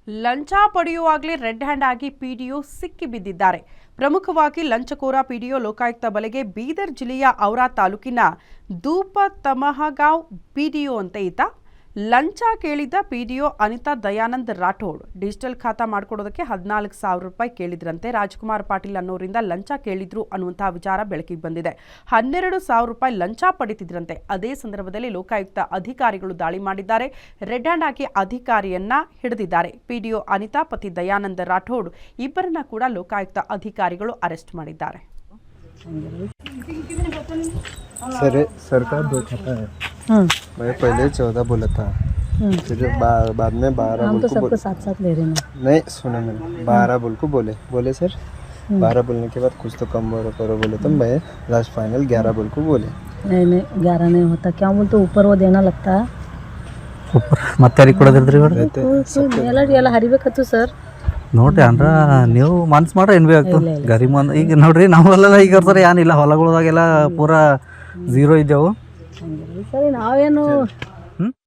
ಲಂಚ ಪಡೆಯುವಾಗಲೇ red hand ಆಗಿ PDO ಸಿಕ್ಕಿ ಬಿದ್ದಿದ್ದಾರೆ. ಪ್ರಮುಖವಾಗಿ ಲಂಚಕೋರ ಪಿಡಿಒ ಲೋಕಾಯುಕ್ತ ಬಲೆಗೆ ಬೀದರ್ ಜಿಲ್ಲೆಯ ಔರಾ ತಾಲೂಕಿನ ದೂಪತಮಹಗಾಂವ್ ಪಿಡಿಒ ಅಂತ ಈತ. ಲಂಚ ಕೇಳಿದ್ದ ಪಿಡಿಒ ಅನಿತಾ ದಯಾನಂದ್ ರಾಠೋಡ್ ಡಿಜಿಟಲ್ ಖಾತಾ ಮಾಡಿಕೊಡೋದಕ್ಕೆ 14,000 ರೂಪಾಯಿ ಕೇಳಿದ್ರಂತೆ. ರಾಜ್ಕುಮಾರ್ ಪಾಟೀಲ್ ಅನ್ನೋರಿಂದ ಲಂಚ ಕೇಳಿದ್ರು ಅನ್ನುವಂತಹ ವಿಚಾರ ಬೆಳಕಿಗೆ ಬಂದಿದೆ. 12,000 ರೂಪಾಯಿ ಲಂಚ ಪಡಿತಿದ್ರಂತೆ. ಅದೇ ಸಂದರ್ಭದಲ್ಲಿ ಲೋಕಾಯುಕ್ತ ಅಧಿಕಾರಿಗಳು ದಾಳಿ ಮಾಡಿದ್ದಾರೆ. ರೆಡ್ ಹ್ಯಾಂಡ್ ಆಗಿ ಅಧಿಕಾರಿಯನ್ನ ಹಿಡಿದಿದ್ದಾರೆ. ಪಿಡಿಒ ಅನಿತಾ ಪತಿ ದಯಾನಂದ್ ರಾಠೋಡ್ ಇಬ್ಬರನ್ನ ಕೂಡ ಲೋಕಾಯುಕ್ತ ಅಧಿಕಾರಿಗಳು ಅರೆಸ್ಟ್ ಮಾಡಿದ್ದಾರೆ. सर का 2 खाता है। मैं पहले 14 बोला था, फिर बाद में 12 हम बोल तो को सबको साथ साथ ले रहे हैं। नहीं सुना मैंने 12 बोल को बोले सर 12 बोलने के बाद कुछ तो कम करो बोले, तो मैं लास्ट फाइनल 11 बोल को बोले। नहीं 11 नहीं होता, क्या बोलते ऊपर वो देना लगता है ऊपर ಮತ್ತೆ ಕೊಡೋದಿರ್ತೀರಿ ಎಲ್ಲ ಹರಿಬೇಕತ್ತು ಸರ್. ನೋಡ್ರಿ ಅಂದ್ರ ನೀವು ಮನ್ಸು ಮಾಡ್ರೆ ಏನ್ ಬೇಕು ಗರಿ ಮಂದ್ ಈಗ ನೋಡ್ರಿ ನಾವೆಲ್ಲ ಈಗ ಇರ್ತಾರೆ ಏನಿಲ್ಲ ಹೊಲಗಳದಾಗೆಲ್ಲ ಪೂರಾ 0 ಇದ್ದೆವು ಸರಿ ನಾವೇನು